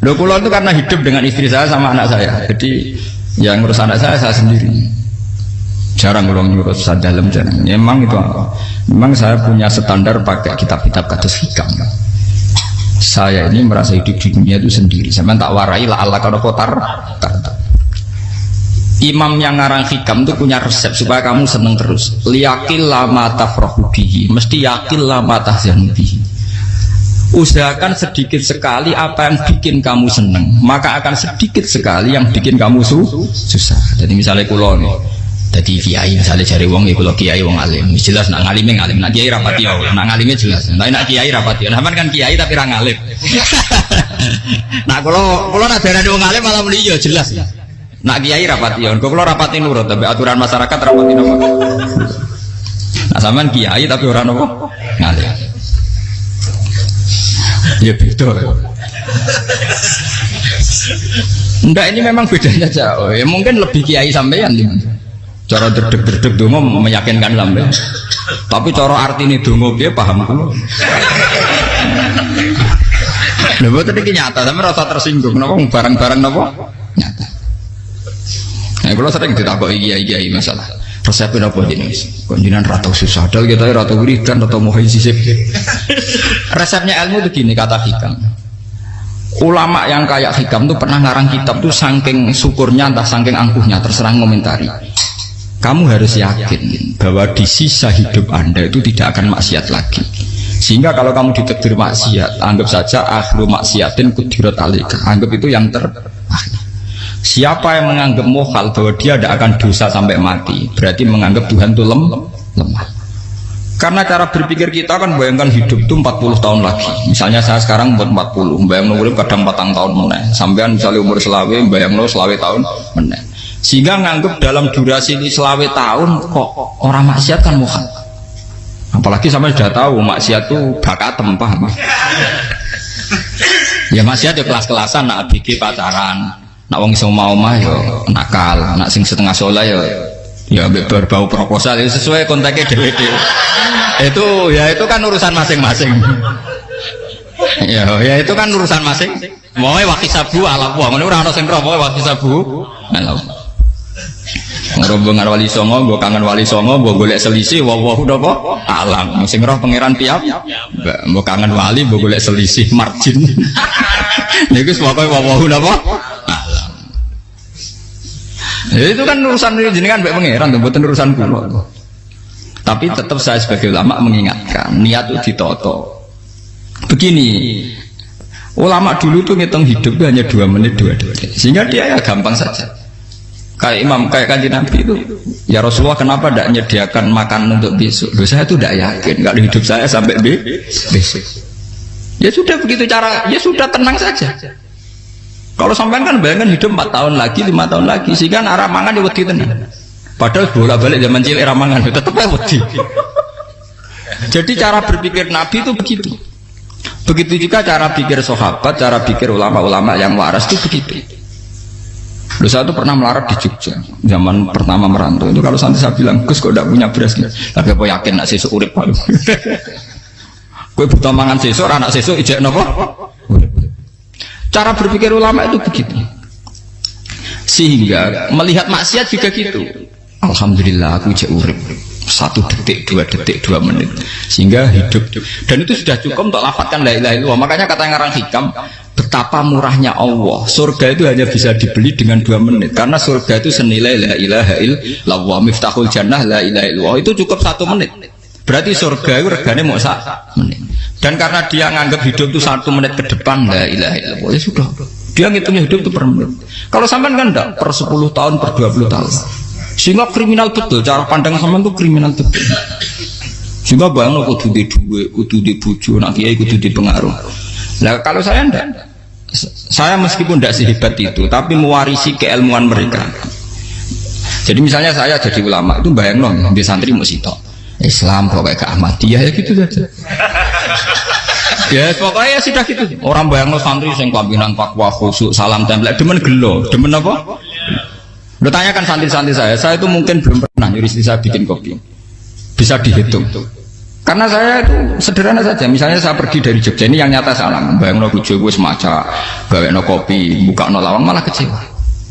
Loh kula itu karena hidup dengan istri saya sama anak saya. Jadi yang ngurus anak saya sendiri. Jarang kula ngurus dalam jarang. Ya, memang itu memang saya punya standar pakai kitab-kitab kados hikam. Saya ini merasa hidup di dunia itu sendiri. Saya tak warai la Allah kalau kotar. Imam yang ngarang hikam itu punya resep supaya kamu seneng terus. Liyakil lama tafrahu bihi, mesti yakil lama tahzanu bihi. Usahakan sedikit sekali apa yang bikin kamu seneng, maka akan sedikit sekali yang bikin kamu susah. Jadi misalnya kulo nih, jadi kiai misalnya cari wong, ya kulo kiai wong alim, jelas nak ngalim, nak kiai rapati ya, nak ngalimnya jelas. Nak kiai rapati, nah kan kiai tapi ra ngalim. Nah kulo nak darah wong alim malah muni ya jelas. Nak kiai rapati ya, kulo rapati nurut, tapi aturan masyarakat rapati nopo. Nah sampean kiai tapi orang nopo ngalim. Ya beda. Enggak, ini memang bedanya jauh. Ya mungkin lebih kiai sampean nih. Cara derdek-derdek dongo meyakinkan sampean. Tapi cara artine dongo piye paham kula. Lha boten iki nyata, sampe rasa tersinggung napa barang-barang napa? Nyata. Nah, kula sering ditakoki kiai-kiai masalah. Resepnya apa jenis? Konjinan rata susah, dal kita rata wiridan atau mohon sisip. Resepnya ilmu itu gini kata hikam. Ulama yang kayak hikam tuh pernah ngarang kitab tuh saking syukurnya entah saking angkuhnya terserah ngomentari. Kamu harus yakin bahwa di sisa hidup Anda itu tidak akan maksiat lagi. Sehingga kalau kamu ditakdir maksiat, anggap saja akhlu maksiatin kudirat alika. Anggap itu yang terakhir. Siapa yang menganggap mohal bahwa dia tidak akan dosa sampai mati, berarti menganggap Tuhan itu lemah. Karena cara berpikir kita kan bayangkan hidup itu 40 tahun lagi. Misalnya saya sekarang buat 40, bayang urip kadang 4 tahun meneh. Sampean misalnya umur selawe, bayang selawe tahun meneh. Sehingga nganggap dalam durasi ini selawe tahun kok orang maksiat kan mohal. Apalagi sampai sudah tahu maksiat itu bakatem, paham? Ya maksiat ya kelas-kelasan, nak bikin pacaran. Nak wong iso omah yo nakal, nak sing setengah soleh ya berbau proposal ya sesuai kontaknya dhewe-dhewe. Itu kan urusan masing-masing. Ya itu kan urusan masing. Moe waki sabu ala wong ngene ora ana sing roh moe waki sabu. Ala. Rombongan wali songo, mbok kangen wali songo, mbok golek selisih wawahu napa? Alam. Sing roh pangeran tiap. Mbok kangen wali, mbok golek selisih margin. Niku pokoke wawahu napa? Ya, itu kan urusan jenengan mbek pangeran, mboten urusan kula. Tapi tetap saya sebagai ulama mengingatkan, niat itu ditoto. Begini, ulama dulu tuh ngitung hidup itu hanya 2 menit 2 detik, sehingga dia ya gampang saja. Kayak imam, kayak kanjeng Nabi itu, ya Rasulullah kenapa tidak menyediakan makan untuk besok? Loh, saya itu tidak yakin, kalau hidup saya sampai besok. Ya sudah begitu cara, ya sudah tenang saja. Kalau sampean kan bayangkan hidup 4 tahun lagi, 5 tahun lagi, sehingga arah mangan ya wedi tenan. Padahal bolak-balik zaman cilik arah mangan tetep ae wedi. Jadi cara berpikir Nabi itu begitu. Begitu juga cara pikir sahabat, cara pikir ulama-ulama yang waras itu begitu. Lalu saya itu pernah melarat di Jogja, zaman pertama merantau itu kalau nanti saya bilang, Gus kok tidak punya beras gitu. Tapi apa yakin nak sesuk urip Pak? Kowe butuh mangan sesuk, anak sesuk ijek napa? Cara berpikir ulama itu begitu. Sehingga melihat maksiat juga gitu. Alhamdulillah aku ijek urip 1 detik, 2 detik, 2 menit. Sehingga hidup. Dan itu sudah cukup untuk lafadzkan la ilaha illallah. Makanya kata yang ngarang hikam, betapa murahnya Allah. Surga itu hanya bisa dibeli dengan 2 menit. Karena surga itu senilai la ilaha illallah. Miftahul jannah la ilaha illallah. Itu cukup 1 menit. Berarti surga itu regane mau 1 menit. Dan karena dia nganggap hidup itu 1 menit ke depan la ilaha illallah, ya sudah. Dia ngitungnya hidup itu per menit. Kalau sampean kan enggak, per 10 tahun, per 20 tahun. Sehingga kriminal betul, cara pandang sampean itu kriminal betul. Sehingga bayang kudu di duwe, kudu di bojo, nak kiai kudu di pengaruh. Nah kalau saya enggak. Saya meskipun tidak sehebat itu, tapi mewarisi keilmuan mereka. Jadi misalnya saya jadi ulama itu bayang dong, di santri musito Islam pokoknya ke Ahmadiyah ya gitu saja. Ya pokoknya ya sudah gitu. Orang bayang santri sing pimpinan takwa khusyuk salam tempel demen gelo, demen apa? Udah tanyakan santri-santri saya itu mungkin belum pernah nyuri istri saya bikin kopi. Bisa dihitung. Karena saya itu sederhana saja. Misalnya saya pergi dari Jogja, ini yang nyata salah. Bayangno bojoku wis maca, gawekno kopi, bukakno lawang malah kecewa.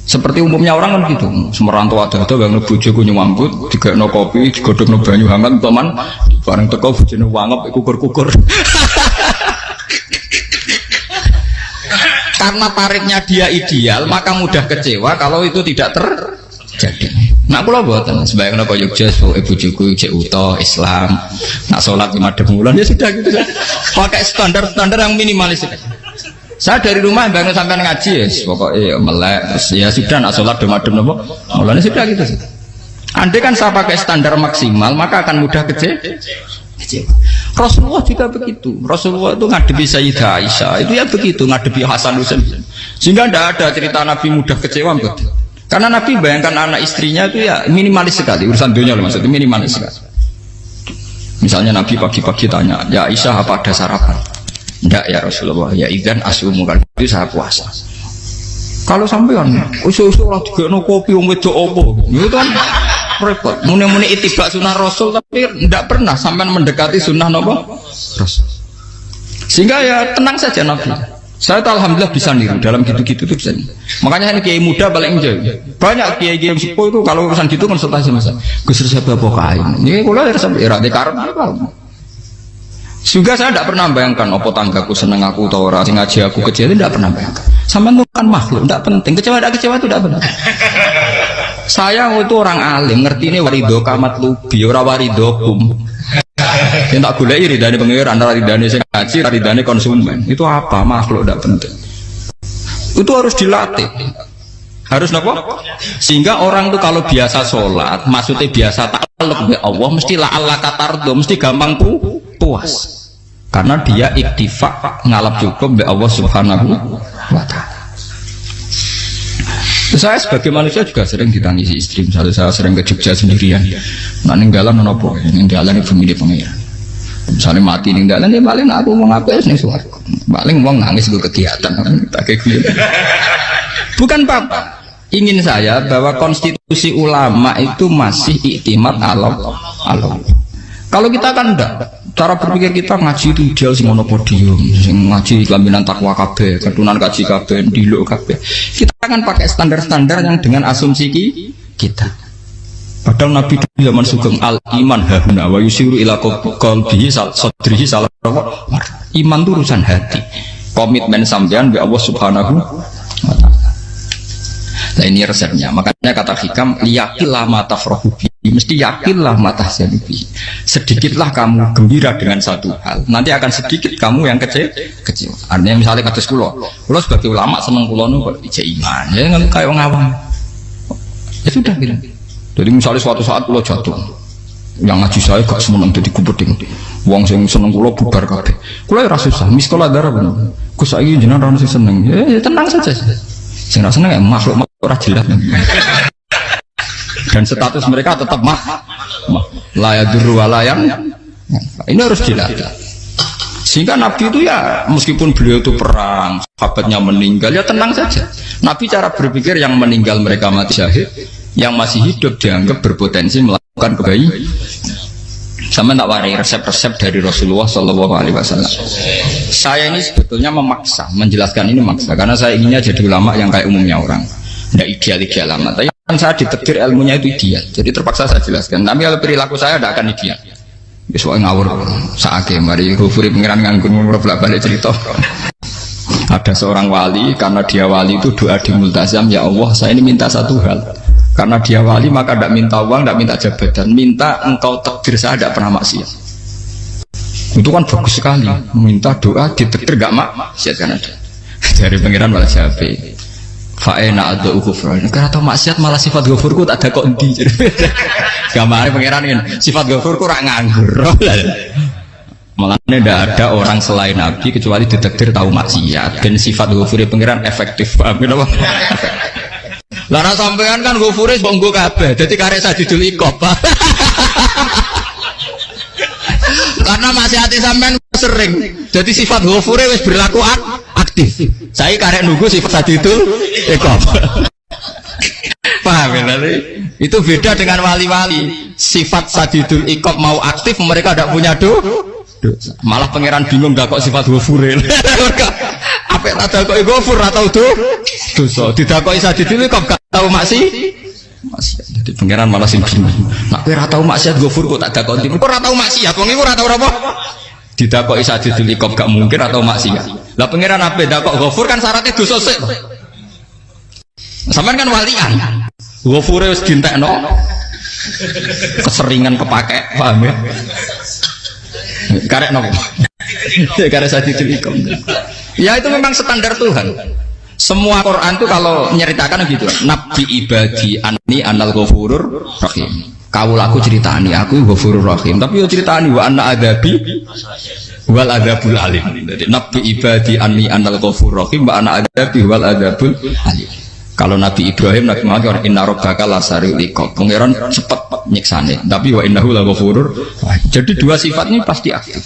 Seperti umumnya orang kan gitu. Semerantau ada bayangno bojoku nyuambut, digawekno kopi, digodhogno banyu hangat, teman bareng teko bojone wangep kukur-kukur. Karena tarifnya dia ideal, maka mudah kecewa kalau itu tidak terjadi. Nak kula mboten, sembayang napa Jogja ibu juku cek utuh Islam. Nak salat 5 bulan ya sudah gitu. Pakai standar-standar yang minimalis. Saya dari rumah bangun sampai ngaji ya, pokoknya melek terus ya sudah nak salat demadem napa. Mulane sudah gitu. Andai kan saya pakai standar maksimal, maka akan mudah kecewa. Rasulullah juga begitu. Rasulullah itu ngadepi Sayyidah Aisyah itu ya begitu, ngadepi Hasan Husain. Sehingga tidak ada cerita Nabi mudah kecewa betul. Karena Nabi bayangkan anak istrinya itu ya minimalis sekali, urusan dunia loh maksudnya minimalis sekali. Misalnya Nabi pagi-pagi tanya, ya Aisyah apa ada sarapan? Enggak ya Rasulullah, ya idzan asumu, kan itu saya puasa. Kalau sampean usul-usul ora digekno kopi wong wedok opo? Itu kan repot. Muni-muni itibak sunnah Rasul tapi tidak pernah sampean mendekati sunnah napa? Rasul. Sehingga ya tenang saja Nabi. Saya tuh alhamdulillah bisa niru dalam gitu-gitu tuh bisa. Makanya ini kiai muda paling jauh. Banyak kiai-kiai sepuh itu kalau urusan gitu konsultasi masa. Gus resep apa kain. Ini kula resep era dekarep apa. Juga saya tidak pernah bayangkan apa tanggaku seneng aku atau orang sing ngaji aku kecewa, tidak pernah bayangkan. Sampai itu kan makhluk, tidak penting. Kecewa itu tidak benar. Saya itu orang alim, ngerti ini warido kamat lubi, ora warido kum. Yang tak gulai ridane pengiran, ridane sing ngaji, ridane konsumen. Itu apa? Makhluk tidak penting. Itu harus dilatih. Harus apa? Sehingga orang itu kalau biasa sholat, maksudnya biasa takluk be Allah, mesti la Allah katardo, mesti gampang puas. Karena dia iktifak ngalap cukup be Allah Subhanahu wa ta'ala. Saya sebagai manusia juga sering ditangisi istri. Misalnya saya sering ke Jogja sendirian. Nah ninggalan nopo, ninggalan ibu milih pengiran. Misalnya mati ninggalan ya paling aku mau ngapain nih suaraku. Paling mau nangis gue kegiatan. Bukan apa. Ingin saya bahwa konstitusi ulama itu masih iktimat Allah. Kalau kita kan enggak, cara berpikir kita ngaji itu ideal sing ono podium, sing ngaji kelaminan takwa kabeh, ketunan kaji kabeh, diluk kabeh. Kita akan pakai standar-standar yang dengan asumsi kita. Padahal Nabi zaman sugeng al iman hahuna wa yusiru ila qalbihi sadrihi salah. Iman itu urusan hati. Komitmen sampean be Allah Subhanahu wa ta'ala. Nah ini resepnya. Makanya kata hikam yakinlah mata frohubi, mesti yakinlah mata syanubi. Sedikitlah kamu gembira dengan satu hal, nanti akan sedikit kamu yang kecewa. Artinya misalnya kata kulo sebagai ulama seneng kulo nu ijek iman, ya nggak kayak ngawang. Ya sudah bilang. Jadi misalnya suatu saat kulo jatuh, yang ngaji saya gak semeneng jadi kubeting. Wong sing seneng kulo bubar kabeh. Kulo ora susah, miskola darah bener. Gus saiki jenengan ora sing seneng. Ya tenang saja. Sing ora seneng ya makhluk ora jelas. Dan status mereka tetap la yadurru wa la yang. Ini harus dilatih. Sehingga Nabi itu ya meskipun beliau itu perang, sahabatnya meninggal ya tenang saja. Nabi cara berpikir yang meninggal mereka mati syahid, yang masih hidup dianggap berpotensi melakukan kebaikan. Sama tak warai resep-resep dari Rasulullah Shallallahu Alaihi Wasallam. Saya ini sebetulnya memaksa, menjelaskan ini maksa, karena saya inginnya jadi ulama yang kayak umumnya orang, tidak ideal lama. Tapi kan saya ditekdir ilmunya itu ideal, jadi terpaksa saya jelaskan. Tapi kalau perilaku saya tidak akan ideal. Besok ngawur, saake mari Ghafuri pengiran nganggur balik cerita. Ada seorang wali, karena dia wali itu doa di multazam, ya Allah saya ini minta satu hal. Karena dia wali maka tidak minta uang, tidak minta jabatan, minta engkau takdir saya tidak pernah maksiat. Itu kan bagus sekali, minta doa ditakdir gak maksiat kan ada. Dari pengiran malah Syafi'i. Fa'ena ada ghufran. Karena tahu maksiat malah sifat ghafurku tak ada kok di. Gambarnya pengiran ini sifat ghafurku rak nganggur. Malah tidak ada orang selain Nabi kecuali ditakdir tahu maksiat dan sifat ghafuri pengiran efektif. Paham apa? Lara sampean kan Ghafuri bonggo kabeh, dadi karek sajidul iqab. Karena maksiate sampean sering. Jadi sifat Ghafuri wis berlaku aktif. Saya karek nunggu sifat sajidul iqab. Paham? Itu beda dengan wali-wali. Sifat sadidul iqab mau aktif, mereka tidak punya dosa. Malah pangeran bingung gak kok sifat ghafuril. Apa tak dakok ghafur atau dosa. Didakoki sadidul iqab gak tahu maksiat. Jadi pangeran malah sing bingung. Nak kowe ora tau maksiat ghafur kok tak dakok. Kok ora tau maksiat, wong iku ora tau apa? Didakoki sadidul iqab gak mungkin atau maksiat. Lah pangeran ape dakok ghafur kan syaratnya dosa sik. Sampeyan kan walian. Ghafure wis dintekno. Keseringan kepake, paham ya? Karek nopo? Karek sadidul iqab. Ya itu memang standar Tuhan. Semua Quran itu kalau nyeritakan gitu. Nabi ibadi anni anal ghafurur rahim. Kawulaku ceritani aku ghafurur rahim. Tapi yo ceritani wa anna adabi wal adabul alim. Jadi nabi ibadi anni anal ghafurur rahim wa anna adabi wal adabul alim. Kalau Nabi Ibrahim, Nabi Muhammad, inna rabbaka lasari'ul iqab. Pangeran cepat nyiksane. Tapi wa innahu laghafurur. Jadi dua sifat ini pasti aktif.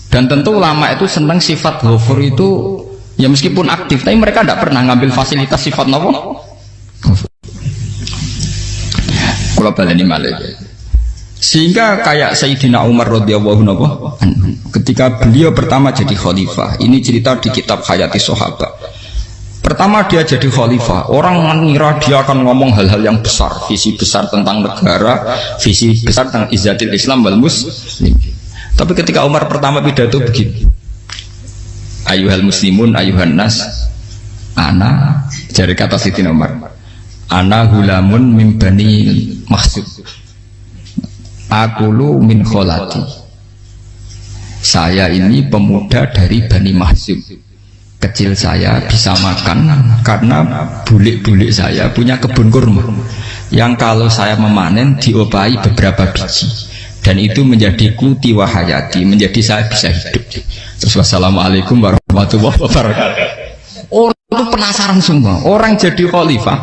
Dan tentu ulama itu senang sifat ghafur itu ya meskipun aktif, tapi mereka tidak pernah ngambil fasilitas sifat nopo. Kalau baleni malih. Sehingga kayak Sayyidina Umar radhiyallahu anhu ketika beliau pertama jadi khalifah. Ini cerita di kitab Hayati Sahabat. Pertama dia jadi khalifah, orang mengira dia akan ngomong hal-hal yang besar, visi besar tentang negara, visi besar tentang izzatil Islam wal muslim. Tapi ketika Umar pertama pidato begini, ayuhal muslimun ayuhan nas, ana, dari kata Sayyidina Umar, ana hulamun min bani Mahsud, akulu min kholati, saya ini pemuda dari Bani Mahsud. Kecil saya bisa makan karena bulik-bulik saya punya kebun kurma yang kalau saya memanen diopahi beberapa biji dan itu menjadi kuti wahayati, menjadi saya bisa hidup. Terus wassalamualaikum warahmatullahi wabarakatuh. Orang itu penasaran semua. Orang jadi khalifah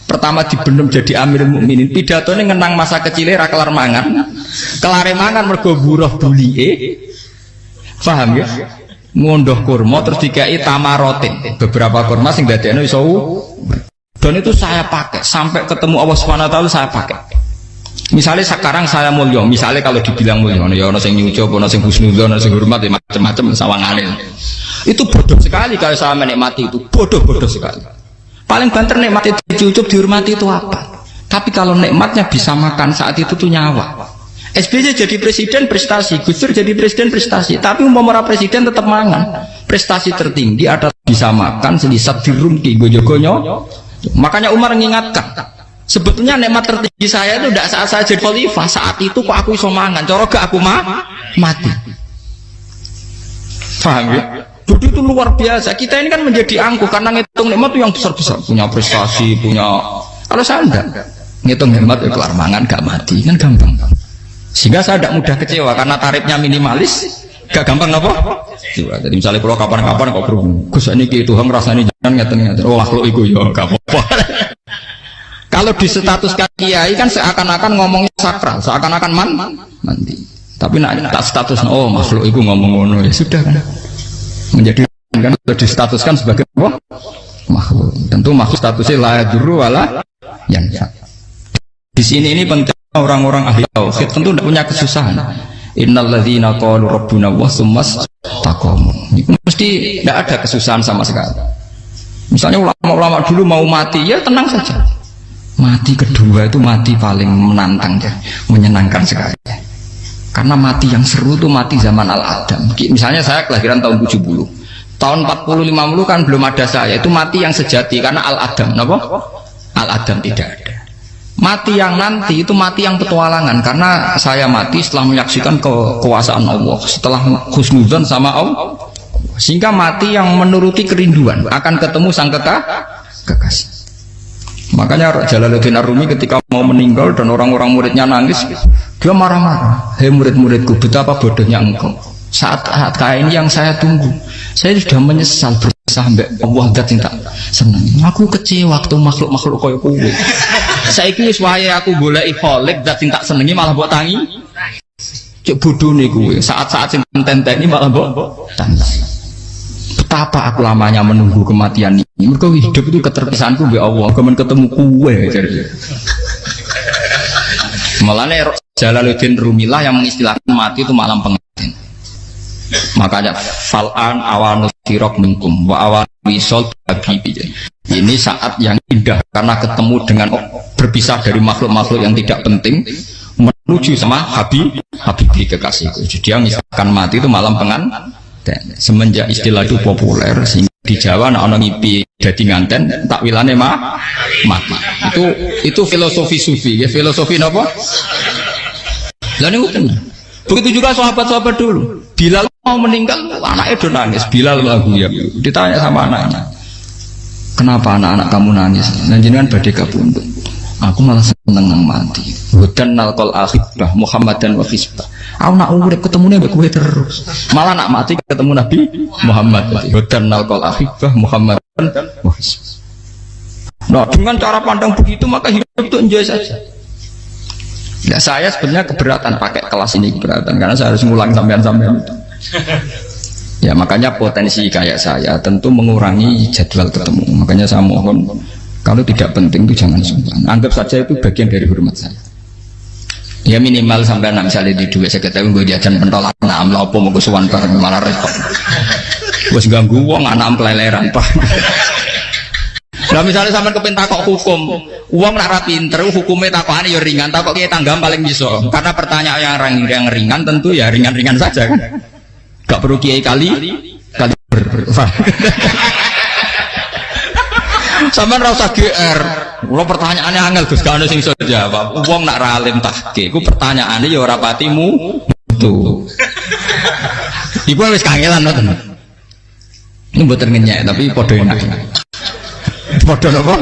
pertama dibenem jadi Amirul Mukminin, pidatonya ngenang masa kecilnya ra kelar mangan, kelare mangan mergo buruh bulike, paham ya? Ngondoh kurma terus dikai tamarotin, beberapa kurma sing dadekno iso. Dan itu saya pakai sampai ketemu Allah Subhanahu wa taala, saya pakai. Misalnya sekarang saya mulya, misalnya kalau dibilang mulya ya ana sing nyucup, ana sing husnudzon, ana sing hormat, macam-macam sawangane. Itu bodoh sekali kalau saya menikmati itu, bodoh sekali. Paling banter nikmati dicucup, dihormati itu apa? Tapi kalau nikmatnya bisa makan saat itu tuh nyawa. SBY jadi presiden prestasi, Gus Dur jadi presiden prestasi, tapi umpama presiden tetap mangan. Prestasi tertinggi ada bisa makan selisat dirumki gojo-gonyo. Makanya Umar mengingatkan, sebetulnya nikmat tertinggi saya itu tidak saat saya jadi khalifah, saat itu kok aku iso mangan, cara gak aku mati. Paham ya? Jadi itu luar biasa. Kita ini kan menjadi angkuh karena ngitung nikmat itu yang besar-besar, punya prestasi, punya. Kalau saya enggak ngitung nikmat itu kelar mangan gak mati, kan gampang. Sehingga saya tidak mudah kecewa karena tarifnya minimalis, gak gampang apa? Jadi misalnya kalau kapan-kapan kok berhubung, Gus ini Tuhan rasanya jangan ngeten-ngeten. Oh makhluk itu ya gak apa-apa. Kalau di status kiai kan seakan-akan ngomongnya sakral, seakan-akan mandi. Tapi nak tak status, oh makhluk itu ngomong-ngomong ya sudah kan. Menjadi kan sudah distatuskan sebagai apa? Makhluk. Tentu makhluk statusnya la yadurru wala yanfa. Di sini ini penting. Orang-orang ahli tauhid tentu tidak punya kesusahan. Innalladzina qalu rabbuna wa tsummas taqamu. Mesti tidak ada kesusahan sama sekali. Misalnya ulama-ulama dulu mau mati ya tenang saja. Mati kedua itu mati paling menantang ya, menyenangkan sekali. Karena mati yang seru itu mati zaman Al-Adam. Misalnya saya kelahiran tahun 70. Tahun 40-50 kan belum ada saya. Itu mati yang sejati karena Al-Adam. Kenapa? Al-Adam tidak ada. Mati yang nanti itu mati yang petualangan karena saya mati setelah menyaksikan kekuasaan Allah, setelah husnudzon sama Allah, sehingga mati yang menuruti kerinduan akan ketemu sang kekasih. Makanya Jalaluddin Ar-Rumi ketika mau meninggal dan orang-orang muridnya nangis, dia marah-marah. Hei murid-muridku, betapa bodohnya engkau. Saat kayak ini yang saya tunggu, saya sudah menyesal sampai Allah dat tak senang. Aku kecewa waktu makhluk-makhluk koyo kowe. Saiki wis wayahe aku goleki kholik dat tak senengi malah mbok tangi. Cek bodone kowe. Saat-saat sing tenteni malah mbok tangi. Betapa aku lamanya menunggu kematian ini. Mergo hidup itu keterpisahanku mbek Allah, kemen ketemu kowe. Malane Jalaluddin Rumilah yang mengistilahkan mati itu malam pengantin. Makanya fal'an awanu tirok minkum wa awanu wisol habibi. Ini saat yang indah karena ketemu dengan berpisah dari makhluk-makhluk yang tidak penting menuju sama Habibi kekasihku. Jadi yang misalkan mati itu malam pengantin. Semenjak istilah itu populer sehingga di Jawa anak orang ngipi jadi nganten takwilane mati. Itu filosofi sufi ya, filosofi apa? Lah niku tenan. Begitu juga sahabat-sahabat dulu. Bilal mau meninggal, anaknya udah nangis. Bilal lagu ya. Ditanya sama anaknya, kenapa anak-anak kamu nangis? Dan jenengan badhe kabundut. Aku malah seneng nang mati. Hudan nalqal akhibah Muhammadan wa hisbah. Aku nak urip ketemune mbek kowe terus. Malah nak mati ketemu Nabi Muhammad. Hudan nalqal akhibah Muhammadan wa hisbah. Nah, dengan cara pandang begitu maka hidup itu enjoy saja. Nah, saya sebenarnya keberatan pakai kelas ini, keberatan karena saya harus ngulang sampean-sampean itu. Ya makanya potensi kayak saya tentu mengurangi jadwal ketemu. Makanya saya mohon kalau tidak penting itu jangan sungkan. Anggap saja itu bagian dari hormat saya. Ya minimal sampai nak misalnya di duit saya ketahui gue jajan pentolan nah apa mau kesuwan bareng malah repot. Gue ganggu uang anak peleleran pak. Nah misalnya sampai kepentak kok hukum, uang nak rapi pinter, hukumnya takokan ya ringan, takok kita tanggam paling bisa. Karena pertanyaan yang ringan tentu ya ringan-ringan saja kan. Gak perlu kiai kali Sampeyan ora usah GR. Kula pertanyaannya angel Gus, gak ono sing iso jawab. Wong nak ra alim tahke, iku pertanyaane ya ora patimu. Tuh. Iku wis kangelan ngoten. Ini mboten ngenyek tapi padha enak. Padha napa?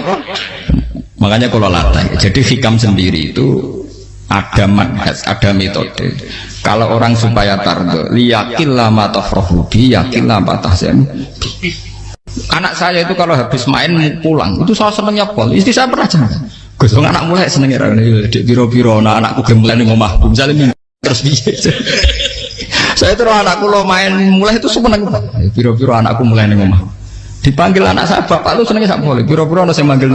Makanya kalau latih. Jadi hikam sendiri itu ada manhaj, ada metode. Kalau orang supaya tardo, liyakil lama tafrohubi, yakil lama tahsen. Anak saya itu kalau habis main pulang, itu saya senengnya pol. Istri saya pernah jeneng. Gus, anak mulai senengnya dek biro-biro, anakku gemulai ning omahku. Misalnya terus piye. Saya terus anakku lo main mulai itu seneng. Biro-biro anakku mulai ning omahku. Dipanggil anak saya bapak itu senengnya sak boleh. Biro-biro ana sing manggil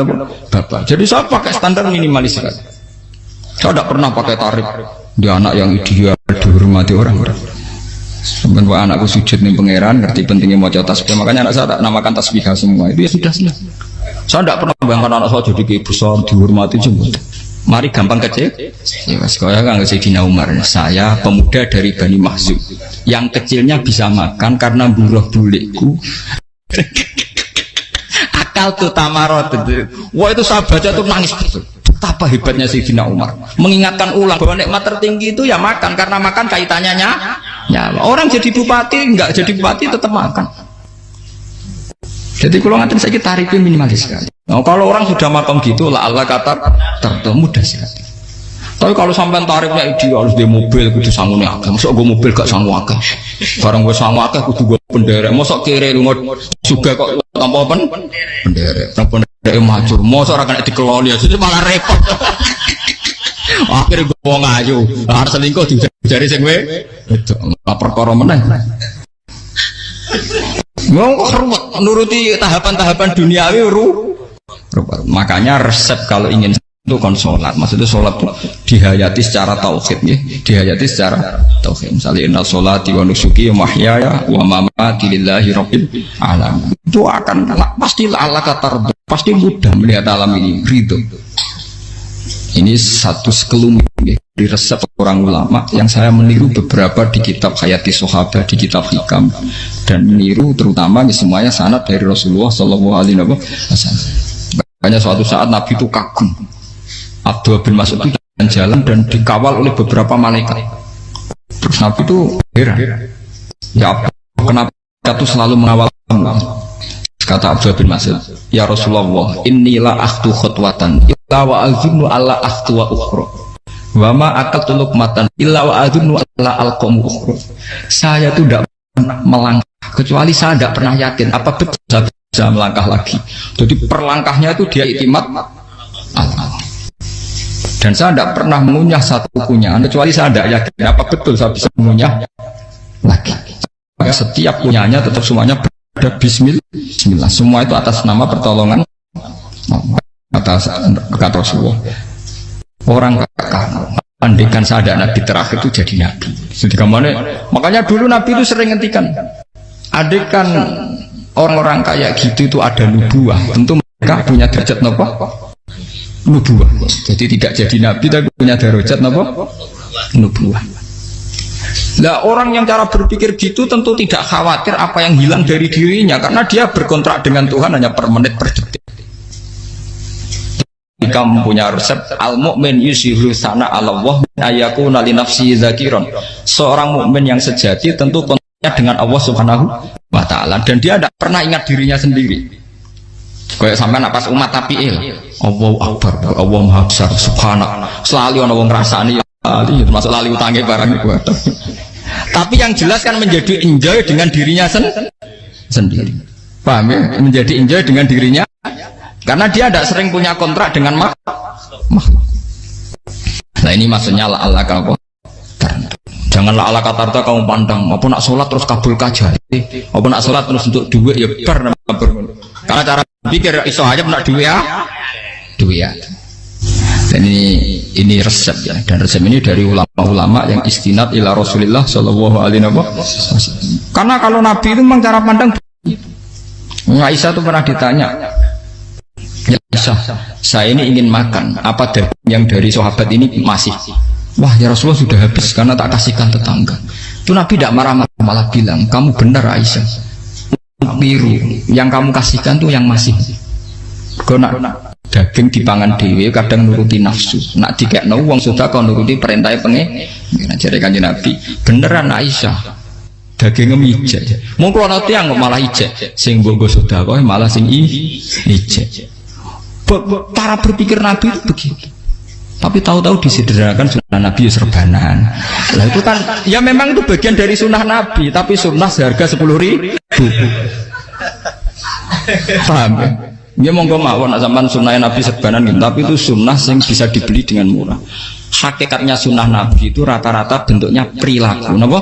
bapak. Jadi saya pakai standar minimalis sekali. Saya tidak pernah pakai tarif dia anak yang ideal dihormati orang-orang. Sampai buat anakku sujud nih pangeran, ngerti pentingnya mau tasbih, makanya anak saya tak namakan tasbih semua. Itu ya sudah. Saya tidak pernah bayangkan anak saya jadi kayak besar dihormati juga. Mari gampang kecil. Ya sekolah kan Sayyidina Umar. Saya pemuda dari Bani Mahzum yang kecilnya bisa makan karena buruh bulikku. Akal tuh tamarot. Wah itu saya baca tuh nangis betul. Betapa hebatnya Sayyidina Umar mengingatkan ulang bahwa nikmat tertinggi itu ya makan, karena makan kaitannya nyawa. Orang jadi bupati enggak jadi bupati tetap makan. Jadi kalau ngantin saya tarifnya minimalis sekali. Nah, kalau orang sudah makan gitu lah Allah kata tertentu mudah sekali. Tapi kalau sampai tarifnya ideal harus di mobil kudu sangune akeh. Mosok gue mobil gak sangu akeh. Barang gue sangu akeh kudu gue penderek. Mosok kere lunga juga kok tanpa penderek. Tanpa penderek macur. Mosok ora kena dikeloli jadi malah repot. Akhirnya gue wong ayu. Harus selingkuh dijari sing kowe. Itu perkara meneh. Mau ruwet nuruti tahapan-tahapan duniawi makanya resep kalau ingin itu kan sholat, maksudnya sholat dihayati secara tauhid ya, dihayati secara tauhid. Misalnya inna sholati wa nusuki wa mahyaya wa mamati lillahi rabbil alamin. Itu akan pasti Allah katar, pasti mudah melihat alam ini ridho. Ini satu sekelumit ya, di resep orang ulama yang saya meniru beberapa di kitab Hayati Sahabat, di kitab Hikam, dan meniru terutama semuanya sanad dari Rasulullah Shallallahu Alaihi Wasallam. Makanya suatu saat Nabi itu kagum. Abdullah bin Mas'ud itu jalan dan dikawal oleh beberapa malaikat. Terus Nabi itu heran. Ya kenapa itu selalu mengawal kamu? Kata Abdullah bin Mas'ud, ya Rasulullah, inilah akhtu khutwatan illa wa azunnu alla akhtu wa ukhra wa ma akaltu luqmatan illa wa azunnu alla alqamu ukhra. Saya itu tidak pernah melangkah kecuali saya tidak pernah yakin apa betul saya bisa melangkah lagi. Jadi perlangkahnya itu dia iktimat Allah. Dan saya tidak pernah mengunyah satu kunyahan kecuali saya tidak yakin apa betul saya bisa mengunyah lagi. Setiap kunyahnya tetap semuanya ada bismillah. Semua itu atas nama pertolongan atas kata Rasulullah. Orang andikan saya ada nabi terakhir itu jadi nabi. Jadi kemana? Makanya dulu nabi itu sering ngendikan, andikan orang-orang kayak gitu itu ada nubuah, tentu mereka punya derajat apa? Nubuah. Jadi tidak jadi nabi tapi punya derajat apa? Nubuah. Nah, orang yang cara berpikir gitu tentu tidak khawatir apa yang hilang dari dirinya, karena dia berkontrak dengan Tuhan hanya per menit per detik. Jika mempunyai resep al-mu'min yusiru sana Allah ayakuna li nafsi zakiron. Seorang mukmin yang sejati tentu kontaknya dengan Allah Subhanahu wa taala, dan dia tidak pernah ingat dirinya sendiri. Kayak sampai pas umat tapiil, Allahu Akbar, Allah Maha Besar, subhanallah. Selalu ana wong ngrasani termasuk lali utange barang itu. Tapi yang jelas kan menjadi enjoy dengan dirinya sendiri. Paham ya? Menjadi enjoy dengan dirinya. Karena dia tidak sering punya kontrak dengan makhluk. Nah ini maksudnya Allah kamu. Janganlah Allah kata kamu pandang. Apa nak sholat terus kabul kajar. Apa nak sholat terus untuk duit ya ber. Karena cara pikir iso aja nak duit ya. Duit ya. Dan ini resep ya. Dan resep ini dari ulama-ulama yang istinad ila Rasulillah Shallallahu Alaihi Wasallam. Karena kalau Nabi itu memang cara pandang. Aisyah itu pernah ditanya. Ya, saya ini ingin makan apa yang dari sahabat ini masih. Wah ya Rasulullah sudah habis karena tak kasihkan tetangga. Itu Nabi tidak marah-marah, malah bilang kamu benar Aisyah, biru yang kamu kasihkan tuh yang masih. Kau nak daging dipangan dewe kadang nuruti nafsu, nak dikekno wong sudah kau nuruti perintah pengen. Jadi kanjeng Nabi beneran Aisyah dagingnya ijek. Mungkin kalau tiang malah ijek, sing bogo sudah kau malah sing ijek. Cara berpikir Nabi itu begitu. Tapi tahu-tahu disederhanakan sunnah Nabi serbanan. Lah itu kan ya memang itu bagian dari sunnah Nabi, tapi sunnah seharga 10.000. Paham ya? Ya monggo mawon sampean sunnah Nabi serbanan gitu, tapi itu sunnah yang bisa dibeli dengan murah. Hakikatnya sunnah Nabi itu rata-rata bentuknya perilaku. Napa?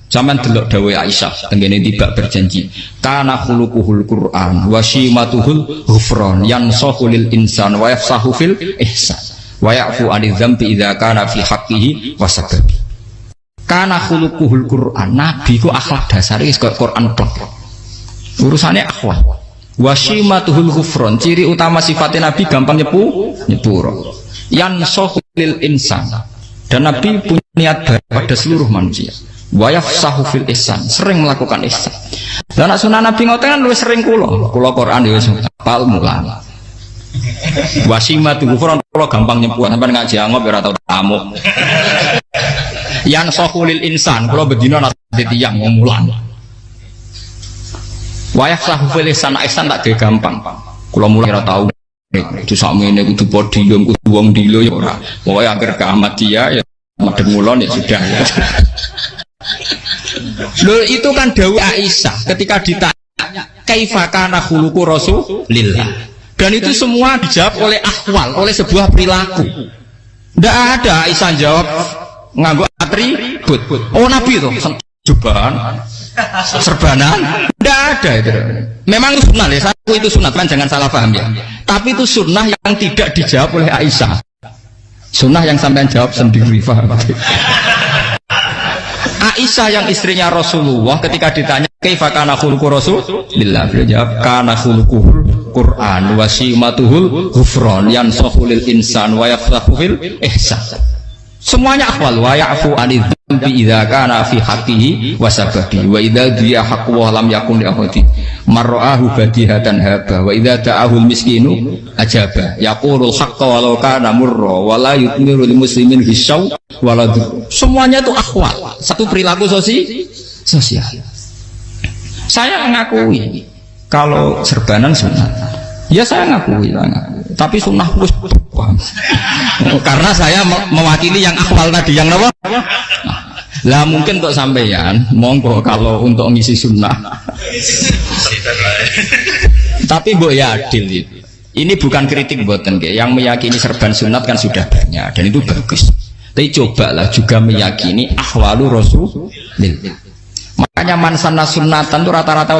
Zaman delok dawuh Aisyah tengene tiba berjanji kana khuluquhul Qur'an wa shimatuhul ghufran yansahu lil insan wa yafsahu fil ihsan wa ya'fu 'anil dzambi idza kana fi haqqihi wa sababi. Kana khuluquhul Qur'an, nabi ku akhlak dasare wis kaya Quran plek. Urusane akhlak. Wa shimatuhul ghufran, ciri utama sifatnya nabi gampang nyepuro. Yansahu lil insan. Dan nabi punya niat baik pada seluruh manusia. Wa yafsahu fil ihsan, sering melakukan ihsan. Lah nek sunah Nabi ngoten kan luwih sering kula Quran ya wis hafal mulang. Wasimatu ghufran kula gampang nyebut sampean ngaji angop ora tau tamu. Yang sahulil insan kula bedina nek tiyang mulang. Wa yafsahu fil ihsan tak gampang. Kula mulang ora tau. Itu sakmene kudu podium kudu wong dilo ya ora. Pokoke akhir kiamat dia ya madhep mulon ya sudah. Loh itu kan dawuh Aisyah ketika ditanya kaifa kana khuluqu Rasulillah, dan itu semua dijawab oleh ahwal, oleh sebuah perilaku. Tidak ada Aisyah jawab nganggo atribut. Oh Nabi itu jubahan serbanan, tidak ada itu. Memang itu sunnah ya, satu itu sunnah kan, jangan salah paham ya. Tapi itu sunnah yang tidak dijawab oleh Aisyah, sunnah yang sampean jawab sendiri, paham? Aisyah yang istrinya Rasulullah ketika ditanya kaifa kana khuluqu Rasulillah, beliau jawab kana khuluquhul Qur'an wa simatuhul ghufran yansahu lil insan wa yafsahu fil ihsan. Semuanya akhwal wa ya'fu 'anil dzambi idza kana fi haqqihi wa sababi wa idza dia haqqu wa lam yakun li ahadi marra'ahu badihatan haba wa idza ta'ahul miskinu ajaba yaqulul haqqa walau kana murra wa la yutmiru lil muslimin bisaw wala. Semuanya itu akhwal, satu perilaku sosial. Saya mengakui kalau serbanan sunnah, ya saya ngakui. Tapi sunnah terus karena saya mewakili yang akhwal tadi, yang apa? Lah mungkin untuk sampeyan monggo kalau untuk ngisi sunnah. Tapi mbok ya adil itu. Ini bukan kritik mboten nggih. Yang meyakini serban sunat kan sudah banyak dan itu bagus. Tapi cobalah juga meyakini ahwalu Rasulillah. Makanya mansanna sunnatan itu rata-rata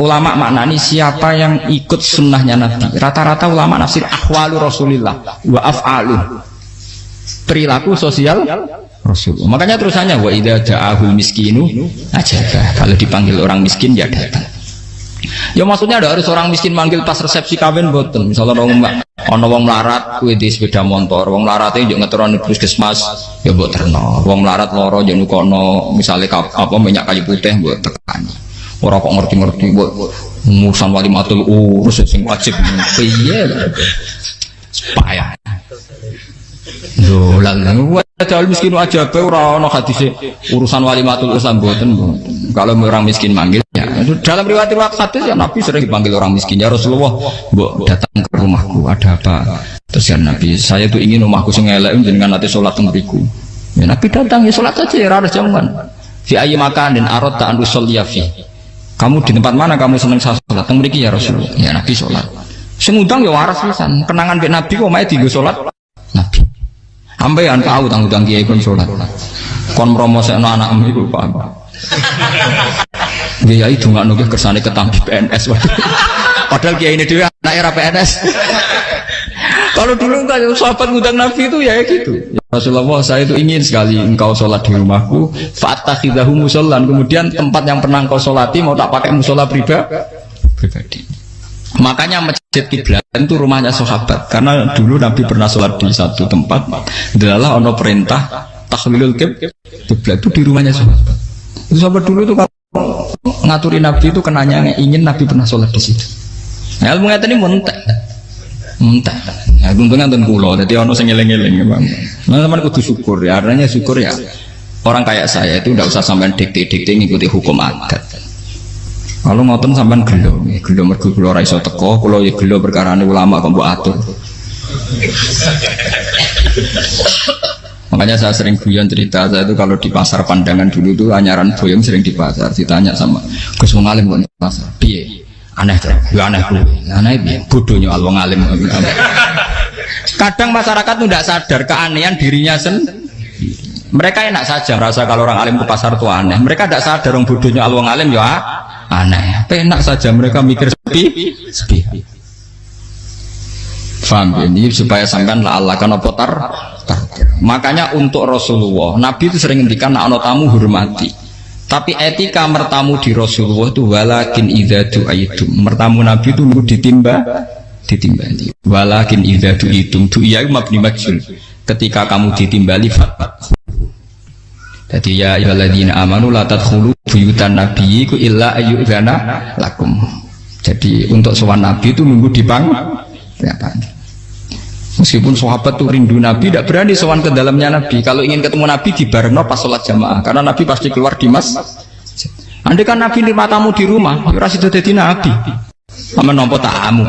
ulama maknani siapa yang ikut sunnahnya Nabi. Rata-rata ulama nafsir ahwalu Rasulillah wa af'alu, perilaku sosial Rasul. Makanya terusannya wa idza ja'ahul miskinu ajaba, kalau dipanggil orang miskin ya datang. Ya maksudnya ada harus orang miskin manggil pas resepsi kawin boten. Misalnya ono wong melarat kuwi di sepeda motor, wong melarate yo ngeteroni puskesmas ya mbok terno. Wong melarat loro yo nukono misale apa minyak kayu putih mbok tekani. Ora kok ngerti-ngerti mbok musan walimatul urus sing wajib piye. Payah. Lho lalu wajal miskin aja pe ora ana hadise urusan walimatul urusan mboten. Kalau orang miskin manggil ya dalam riwayat hadis ya Nabi sering dipanggil orang miskin, ya Rasulullah mbok datang ke rumahku ada apa? Terus ya Nabi, saya tuh ingin rumahku sing elek jenengan nanti salat teng mriku. Ya Nabi datang ya salat saja ya harus jangan. Fi ayyi makanin aradta an tusalli fi. Kamu di tempat mana kamu seneng salat? Teng mriki ya Rasulullah. Ya Nabi salat. Sing ngundang ya waras pisan. Kenangan mbek Nabi kok mae dienggo salat Nabi. Ambean tahu tanggung kiai kon salat. Kon promosekno anakmu iku paham. Dia itu nggak nunggu kersane ketampi PNS. Padahal kiai ini dia anak era PNS. Kalau dulu kan sahabat ngundang Nabi itu ya gitu. Ya Rasulullah, saya itu ingin sekali engkau sholat di rumahku. Fa'takhidahu musollan. Kemudian tempat yang pernah engkau sholati mau tak pakai musola pribadi. Makanya masjid kiblat itu rumahnya sahabat. Karena dulu Nabi pernah sholat di satu tempat. Adalah ono perintah tahlilul kiblat itu di rumahnya sahabat. Itu sahabat dulu itu kalau ngaturin Nabi itu kenanya ingin Nabi pernah sholat di situ. Nah, ilmu ngeten ini muntah. Ya untungnya enten kula, jadi ono sing eling-eling ya, Bang. Nah, teman kudu syukur ya. Artinya syukur ya. Orang kayak saya itu tidak usah sampean dikte-dikte ngikuti hukum adat. Kalau ngoten sampean gelo mergo kula ora iso teko, kula ya gelo perkarane ulama kok mbok atur. Makanya saya sering guyon cerita, saya itu kalau di pasar Pandangan dulu tuh anyaran boyong sering di pasar, ditanya sama Gus wong alim kok di pasar, piye? Aneh tuh, ya aneh tuh, aneh piye? Bodohnya al wong alim. Kadang masyarakat tuh tidak sadar keanehan dirinya sendiri. Mereka enak saja merasa kalau orang alim ke pasar tuh aneh. Mereka tidak sadar orang bodohnya al wong alim ya aneh. Enak saja mereka mikir sepi. Faham ini supaya sampean la Allah kan apa tar. Makanya untuk Rasulullah Nabi itu sering ngendikan nek ana tamu hormati. Tapi etika mertamu di Rasulullah itu walakin idza du'aitum. Mertamu Nabi itu ditimbali. Walakin idza du'itum du'iya mabni majhul. Ketika kamu ditimbali fat. Jadi ya ayyuhalladzina amanu la tadkhulu buyutan nabiyyi illa ayyudzana lakum. Jadi untuk sowan Nabi itu nunggu dipang. Meskipun sahabat tuh rindu Nabi, tidak berani sowan ke dalamnya Nabi. Kalau ingin ketemu Nabi di barno pas sholat jamaah, karena Nabi pasti keluar di masjid. Andai kan Nabi nerima tamu di rumah, ora sido dadi Nabi. Sama nompo tamu.